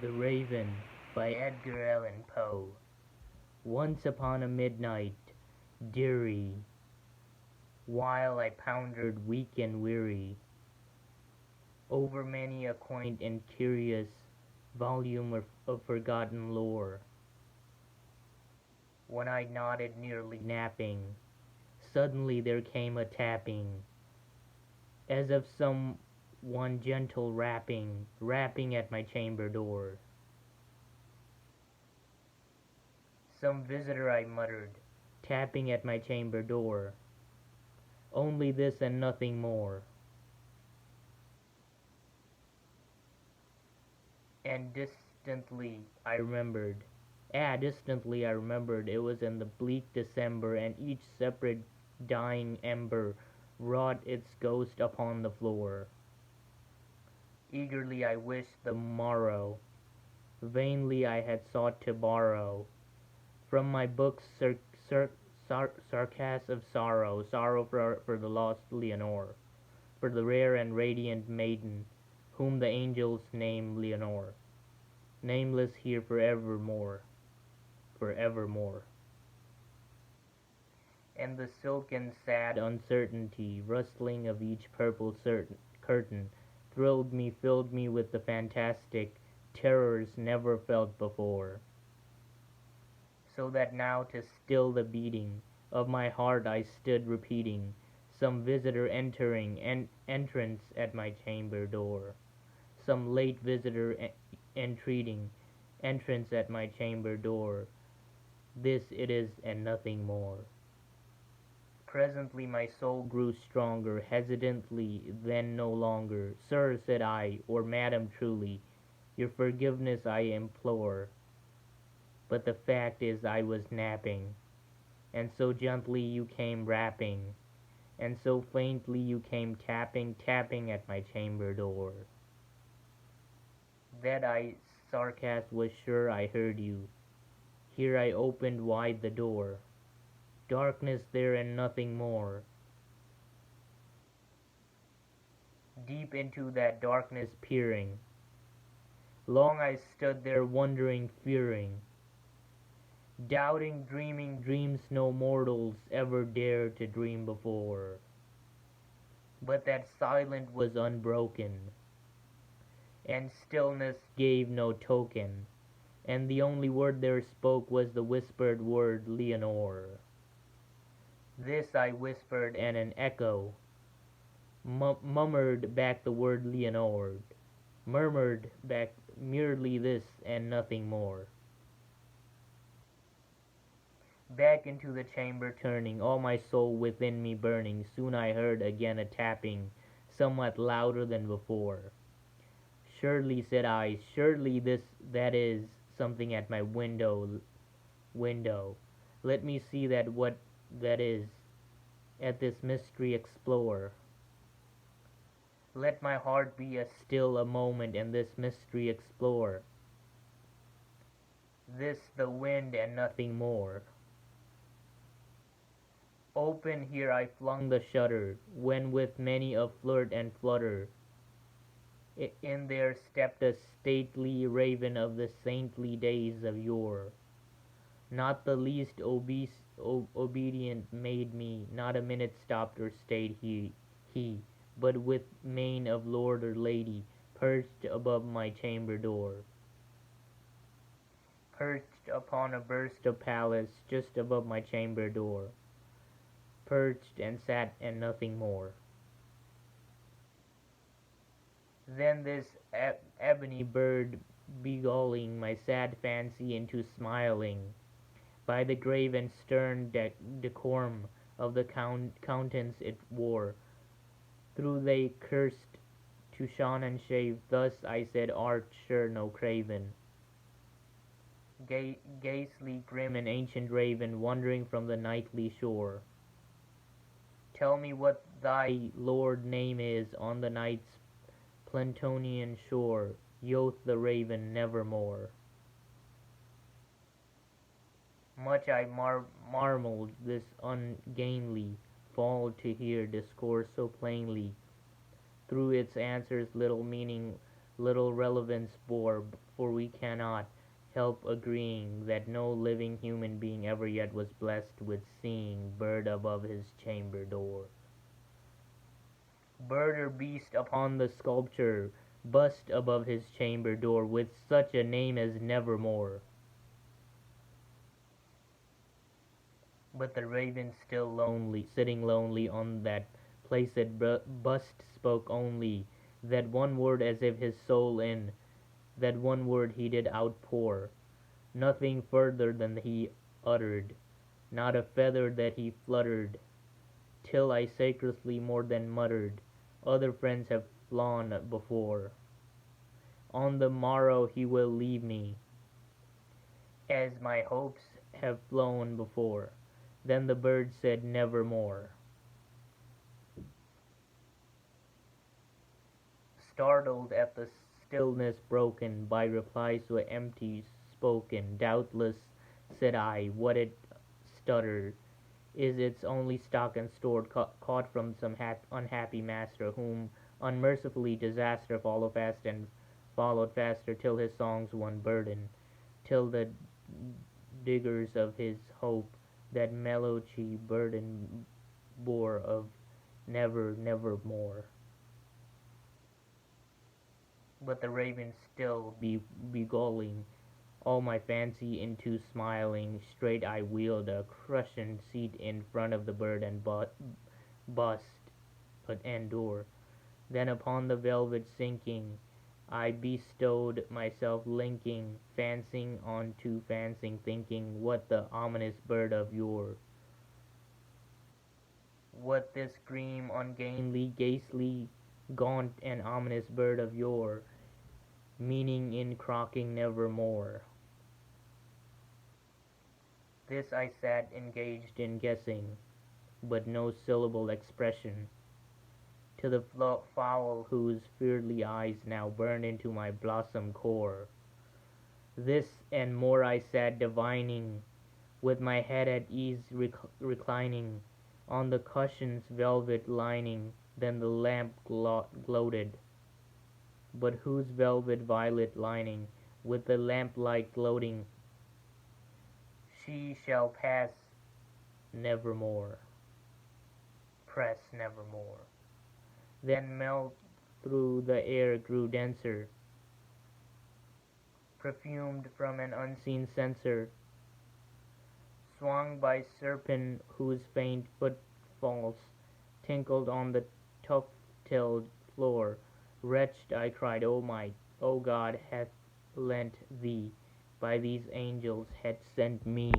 The Raven by Edgar Allan Poe. Once upon a midnight, dreary, while I pondered weak and weary over many a quaint and curious volume of forgotten lore, when I nodded nearly napping, suddenly there came a tapping, as of some one gentle rapping at my chamber door. Some visitor, I muttered, tapping at my chamber door. Only this and nothing more. And distantly I remembered it was in the bleak December, and each separate dying ember wrought its ghost upon the floor. Eagerly I wished the morrow, vainly I had sought to borrow from my books sarcasms of sorrow, sorrow for the lost Leonore, for the rare and radiant maiden, whom the angels name Leonore, nameless here forevermore, forevermore. And the silken sad uncertainty, rustling of each purple curtain, filled me with the fantastic terrors never felt before. So that now to still the beating of my heart I stood repeating some visitor entrance at my chamber door, some late visitor entreating entrance at my chamber door. This it is and nothing more. Presently my soul grew stronger, hesitantly then no longer. Sir, said I, or madam truly, your forgiveness I implore. But the fact is I was napping, and so gently you came rapping, and so faintly you came tapping at my chamber door. That I, sarcast, was sure I heard you. Here I opened wide the door. Darkness there and nothing more. Deep into that darkness peering, long I stood there wondering, fearing, doubting, dreaming dreams no mortals ever dared to dream before. But that silence was unbroken, and stillness gave no token, and the only word there spoke was the whispered word Leonore. This I whispered, and an echo murmured back the word Leonore, murmured back merely this and nothing more. Back into the chamber turning, all my soul within me burning, soon I heard again a tapping, somewhat louder than before. Surely, said I, surely that is something at my window. Let me see that what that is, at this mystery explore. Let my heart be as still a moment and this mystery explore. This the wind and nothing more. Open here I flung the shutter, when with many a flirt and flutter in there stepped a stately raven of the saintly days of yore. Not the least obedient made me, not a minute stopped or stayed he, but with mane of lord or lady, perched above my chamber door. Perched upon a burst of palace, just above my chamber door. Perched and sat and nothing more. Then this ebony bird beguiling my sad fancy into smiling, by the grave and stern decorum of the countenance it wore, through they cursed to shun and shave. Thus I said, art sure no craven, ghastly grim and ancient raven, wandering from the nightly shore. Tell me what thy lord name is on the night's Plutonian shore, yoth the raven nevermore. Much I marvelled this ungainly fall to hear discourse so plainly, through its answers little meaning, little relevance bore, for we cannot help agreeing that no living human being ever yet was blessed with seeing bird above his chamber door. Bird or beast upon the sculpture, bust above his chamber door, with such a name as Nevermore. But the raven still lonely, sitting lonely on that placid bust, spoke only that one word as if his soul in that one word he did outpour. Nothing further than he uttered, not a feather that he fluttered, till I sacredly more than muttered, other friends have flown before. On the morrow he will leave me, as my hopes have flown before. Then the bird said nevermore. Startled at the stillness broken by replies so empty spoken, doubtless, said I, what it stuttered is its only stock and stored, caught from some unhappy master, whom unmercifully disaster followed faster, till his songs won burden, till the diggers of his hope that melody burden bore of nevermore. But the raven still beguiling all my fancy into smiling, straight I wheeled a cushioned seat in front of the bird and bust and door. Then upon the velvet sinking, I bestowed myself linking, fancying on to fancying, thinking what the ominous bird of yore, what this gleam ungainly, ghastly, gaunt and ominous bird of yore, meaning in crocking nevermore. This I sat engaged in guessing, but no syllable expression, to the fowl whose fiery eyes now burned into my blossom core. This and more I sat divining, with my head at ease reclining on the cushion's velvet lining. Then the lamp gloated, but whose velvet violet lining, with the lamplight gloating, she shall pass nevermore, press nevermore. Then melt through the air grew denser, perfumed from an unseen censer, swung by serpent whose faint footfalls tinkled on the tuft-tilled floor. Wretched, I cried, O God hath lent thee, by these angels hath sent me.